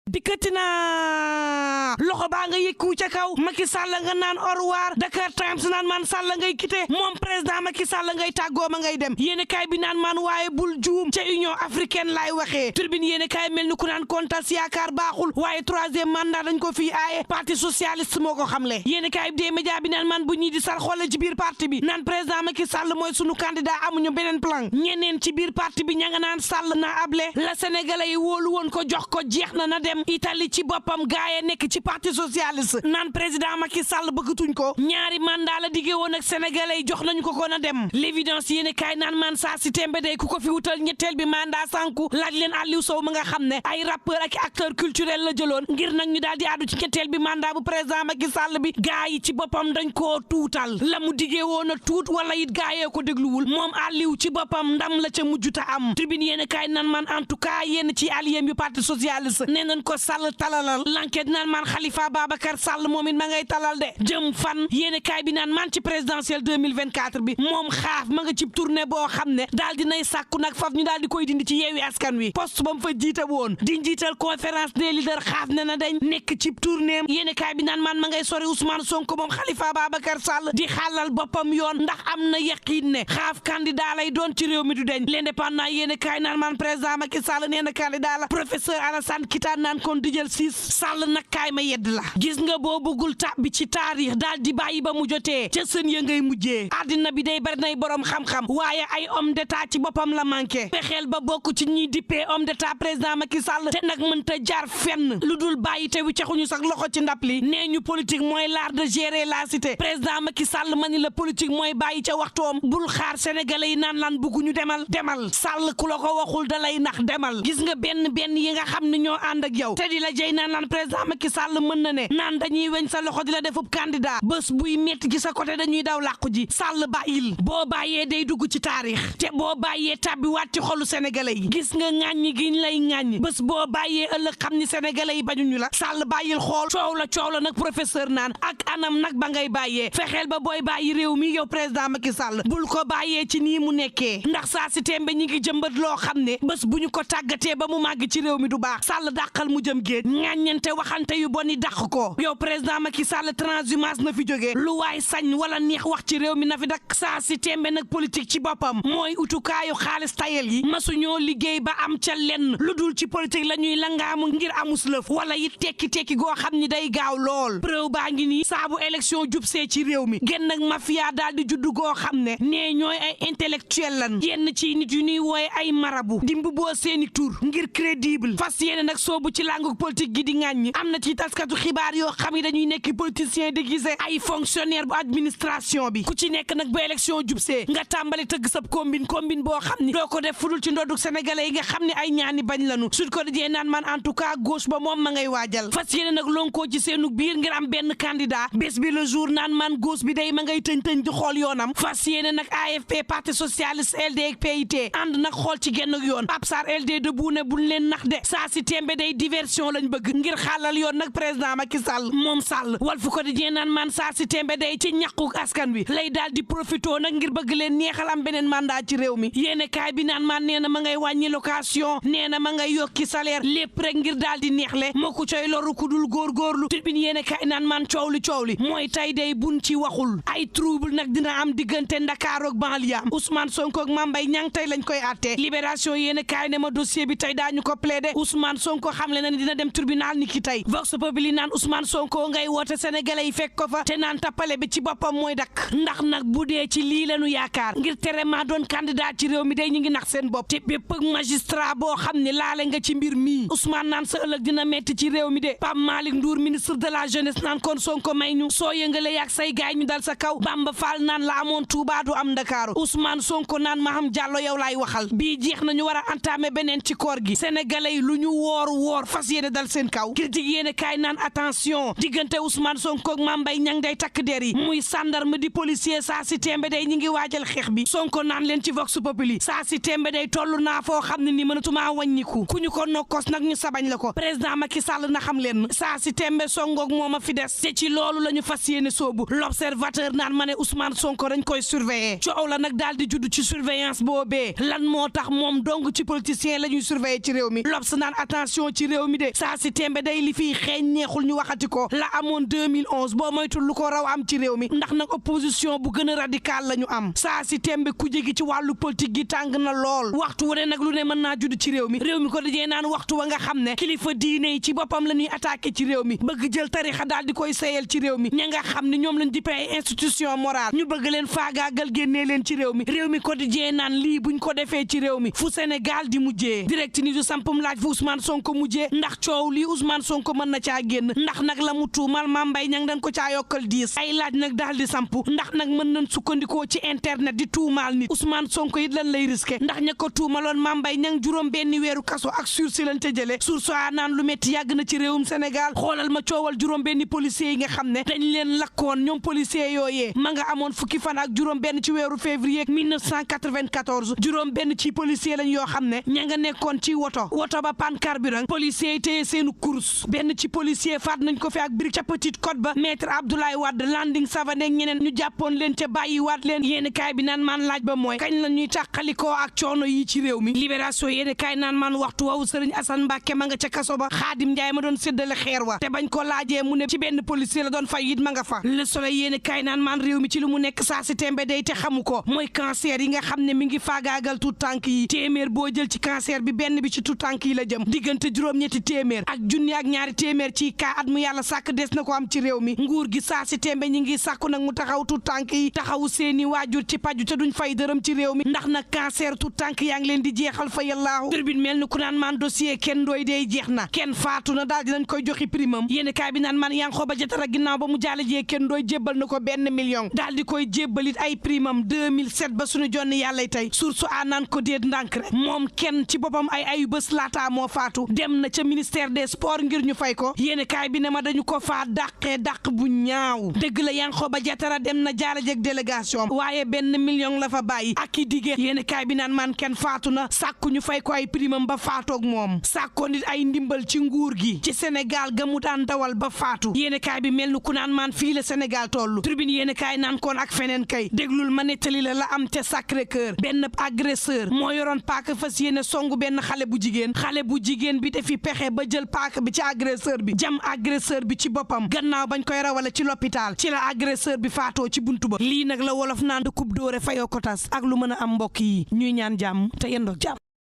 dikkati na loxo baa nga yëkku ca kaw Macky Sall nga naan au revoir Dakar Times naan man Sall ngay quitté moom président Macky Sall ngay tàggoo ma ngay dem yéen kaay bi naan man waaye bul juum ca Union africaine laay waxee turbine yéen kaay mel ni ku naan kontas yaakaar baaxul waaye troisième mandat dañ ko fii aaye parti socialiste moo ko xamle yéen kaay bi des médias bi naan man bu ñii di sar xoole ci biir parti bi naan président Macky Sall mooy sunu candidat amuñu beneen plan ñeneen ci biir parti bi ña nga naan Sall na able la sénégalais yi wóolu woon ko jox ko jeex na dem Italie ci boppam gaaye nekk ci parti socialiste naan président Macky Sall bëggatuñ ko ñaari mandat la diggee woon ak sénégalais yi jox nañu ko na dem l'évidence yéene kaay naan man saa si tembe day ku ko fi wutal ñetteel bi mandat sànku laaj leen Aliou Sow ma nga xam ne ay rappeur ak acteur culturel la jëloon ngir nag ñu daal di àddu ci ñetteel bi mandat bu président Macky Sall bi gaa yi ci boppam dañ koo tuutal la mu diggee woon a tuut wala it gaayee ko dégluwul moom Aliou ci boppam ndam la ca mujjuta am tribune yéene kaay naan man en tout cas yéen ci alliés yu parti socialiste nee nañ ko Sall talalal l'enquête naan man Khalifa Babacar Sall moom it ma ngay talal de jëm fan yéene kaay bi naan man ci présidentielle 2024 bi moom xaaf ma nga ci tournée boo xam ne daal dinay sàkku nag faf ñu daal di koy dindi ci yeewi askan wi poste ba mu fa jiite woon di njiital conférence des leaders xaaf ne na dañ nekk ci tournée yéene kaay bi naan man ma ngay sori Ousmane Sonko moom Khalifa Babacar Sall di xàllal boppam yoon ndax am na yaqiin ne xaaf candidat lay doon ci réew mi du deñ l'indépendant yéene kaay naan man président Macky Sall nee na candidat la professeur Alassane Kitaan naan kon di jël siis Sall nag kaay ma yedd la gis nga boo bëggul tàbbi ci taarix daal di bàyyi ba mu jotee ca sën ya ngay mujjee àddina bi day bari nay borom xam-xam waaye ay homme d'état ci boppam la manqué fexeel ba bokk ci ñuy dippee homme d'état président Macky Sall te nag mënta jaar fenn lu dul bàyyi te wi caxuñu sax loxo ci ndap li nee ñu politique mooy l'art de gérer la cité président Macky Sall ma ni la politique mooy bàyyi ca waxtoom bul xaar sénégalais yi naan lan bugguñu demal Sall ku la ko waxul da lay nax demal gis nga benn yi nga xam ne ñoo ànd ak yow te di la jey naan président Macky Sall mën na ne naan dañuy weñ sa loxo di la defub candidat bés buy metti ci sa côté dañuy daw làqu ji Sall bàyyil boo bàyyee day dugg ci taarix te boo bàyyee tàbbi waat ci xolu sénégalais yi gis nga ŋàññi giñ lay ŋàññi bés boo bàyyee ëllëg xam ni sénégalais yi bañuñu la Sall bàyyil xool coow la nag professeur naan ak anam nag ba ngay bàyyee fexeel ba booy bàyyi réew mi yow président Macky Sall bul ko bàyyee ci nii mu nekkee ndax saa si tembe ñi ngi jëmbat loo xam ne bés bu ñu ko tàggatee ba mu màgg ci réew mi du baax Sall dàqal mu jëm géej ŋàññante waxante yu boni dàq ko yow président Macky Sall transhumance na fi jógee lu waay sañ wala neex wax ci réew mi na fi dak saa si tembe nag politique ci boppam mooy utukaayu xaalis tayel yi masuñoo liggéey ba am ca lenn lu dul ci politique la ñuy langaamu ngir amus lëf wala it tekki goo xam ni day gaaw lool preuve baa ngi nii saabu élection jub see ci réew mi génn nag mafia daal di juddu goo xam ne nee ñooy ay intellectuel lan yenn ci nit yu ñuy wooye ay marabu dimb boo seeni tur ngir crédible fas yéene nag soobu ci langu politique gi di ŋàññi am na ci taskatu xibaar yoo xam ne dañuy nekk politicien déguisé ay fonctionnaire bu administration bi ku ci nekk nag ba élection jub see nga tàmbali tëgg sab combine boo xam ni doo ko def fudul ci ndoddu sénégalais yi nga xam ne ay ñaani bañ lanu Sud Quotidien naan man en tout cas gauche ba moom ma ngay waajal fas yéene nag lonkoo ci seenu biir ngir am benn candidat bés bi le jour naan man gauche bi day ma ngay tëñ di xool yoonam fas yéene nag AFP parti socialiste LD ak PIT ànd nag xool ci genn yoon Pape Sarr LD de bu ne buñ leen nax de saa si tembe day diversion lañ bëgg ngir xaalal yoon nag président Macky Sall moom Sall Walf Quotidien naan man saa si tembe day ci ñàqu askan wi lay daal di profito nag ngir bëgg leen neexal am beneen mandat ci réew mi yéene kaay bi naan man nee na ma ngay wàññi location nee na ma ngay yokki salaire lépp rek ngir daal di neexle moo ko coy loru ku dul góorgóorlu tribune yéene kaay naan man coow li mooy tay day buñ ci waxul ay trouble nag dina am diggante Ndakaaru ak banlieue Ousmane Sonko ak Mame Mbaye Niang tey lañ koy àtte libération yéene kaay ne ma dossier bi tey daañu ko plaider Ousmane Sonko xamle na ne dina dem tribunal ni ki tey Vox Populi naan Ousmane Sonko ngay woote sénégalais yi fekk ko fa te naan tappale bi ci boppam mooy dakk ndax nag bu dee ci lii lañu yaakaar ngir tere maa doon candidat ci réew mi day ñu ngi nax seen bopp te bépp magistrat boo xam ne laale nga ci mbir mii Ousmane naan sa ëllëg dina metti ci réew mi de Pape Malick Ndour ministre de la jeunesse naan kon Sonko may ñu soo yëngale yaag say gaay ñu dal sa kaw Bamba Fall naan la amoon Touba du am Ndakaaru Ousmane Sonko naan Maham Diallo yow laay waxal bii jeex nañu war a entamé beneen ci koor gi sénégalais yi lu ñu woor fas yéene dal seen kaw critique yéene kaay naan attention diggante Ousmane Sonko ak Mame Mbaye Niang day takk der yi muy gendarme di policier saa si tembe day ñi ngi waajal xeex bi Sonko naan leen ci Vox Populi saa si tembe day toll naa foo xam ne ni mënatumaa wàññiku ku ñu ko nokkos nag ñu sabañ la ko président Macky Sall na xam leen saa si tembe songoog moom a fi des te ci loolu la ñu fas yéene soobu l'observateur naan ma ne Ousmane Sonko dañ koy surveiller coow la nag daal di judd ci surveillance boobee lan moo tax moom dong ci politicien la ñuy surveiller ci réew mi l'Obs naan attention ci réew réew mi de saa si tembe day li fii xeeñ neexul ñu waxati ko la amoon 2011 boo moytul lu ko raw am ci réew mi ndax nag opposition bu gën a radical la ñu am saa si tembe ku jégi ci wàllu politique gi tàng na lool waxtu wu ne nag lu ne mën naa judd ci réew mi ko dajee naan waxtu wa nga xam ne kilifa diine yi ci boppam la ñuy attaqué ci réew mi bëgg jël tarixa daal di koy sayel ci réew mi ña nga xam ne ñoom lañ dippee ay institution morale ñu bëgg leen faagaagal génnee leen ci réew mi ko dajee naan lii buñ ko defee ci réew mi fu Sénégal di mujjee direct ni du sampum laaj fu Ousmane Sonko mujjee ndax coow lii Ousmane Sonko mën na caa génn ndax nag la mu tuumal Mame Mbaye Niang dañ ko caa yokkal 10 ay laaj nag daal di sampu ndax nag mën nañ sukkandikoo ci internet di tuumaal nit Ousmane Sonko it lan lay risqué ndax ña ko tuumaloon Mame Mbaye Niang juróom benn weeru kaso ak sursis lañ ca jëlee source a naan lu metti yàgg na ci réewum Sénégal xoolal ma coowal juróom benn policiers yi nga xam ne dañ leen lakkoon ñoom policiers yooyee ma nga amoon fukki fan ak juróom benn ci weeru février 1994 juróom benn ci policier lañ yoo xam ne ña nga nekkoon ci woto ba panne carburant policiers yi téye seenu course benn ci policier faat nañ ko fi ak brique ca Petite Côte ba maître Abdoulaye Wade Landing Savané ak ñeneen ñu jàppoon leen ca bàyyi waat leen yéeni kaay bi naan maan laaj ba mooy kañ la ñuy tàqalikoo ak coono yi ci réew mi libération yéeni kaay naan maan waxtu wawu Sëriñ Assane Mbàkke ma nga ca kaso ba Xaadim Njaay ma doon séddale xeer wa te bañ ko laajee mu ne ci benn policier la doon fay it ma nga fa Le Soleil yéeni kaay naan maan réew mi ci lu mu nekk saa si tembe day te xamu ko mooy cancer yi nga xam ne mi ngi faagaagal tout tànk yi téeméer boo jël ci cancer bi benn bi ci tout tànk yi la jëm diggante juróom-ñetti téeméer ak junni ak ñaari téeméer ci kaa at mu yàlla sàkk des na ko am ci réew mi nguur gi saa si tembe ñi ngi sàkku nag mu taxaw tout tànk yi taxawu seeni waajur ci paju te duñ fay dërëm ci réew mi ndax nag cancer tout tànk yaa ngi leen di jeexal fa yàllaahu turbine mel ni ku naan maan dossier kenn Ndoye day jeex na kenn faatu na daal dinañ koy joxi primam yéeni kaay bi naan man Yankhoba Diattara ginnaaw ba mu jaale jee kenn Ndoye jébbal na ko 1 million daal di koy jébbalit ay primam 2007 ba suñu jonni yàllay tey source a naan ko déet ndànk rek moom kenn ci boppam ay bés laataa moo faatu dem na ca ministère des sports ngir ñu fay ko yéeni kaay bi ne ma dañu ko faa dàq bu ñaaw dëgg la Yankhoba Diattara dem na jaale jeeg délégation waaye 1 million la fa bàyyi ak i digée yéeni kaay bi naan man kenn faatu na sàkku ñu fay ko ay primam ba faatoog moom sàkkoo nit ay ndimbal ci nguur gi ci Sénégal ga mu daan dawal ba faatu yéeni kaay bi mel ni ku naan maan fii la Sénégal tollu tribune yéeni kaay naan koon ak feneen kay déglul ma nettali la am te Sacré-Cœur benn agresseur moo yoroon paaka fas yéene songu benn xale bu jigéen bi defi pexe ba jël paaka bi ci agresseur bi jam agresseur bi ci boppam gannaaw bañ koy rawale ci l'hôpital ci la agresseur bi faatoo ci buntu ba lii nag la wolof naan de coupe doore fayoo ko tas ak lu mën a am mbokk yi ñuy ñaan jàmm te yendoo jàmm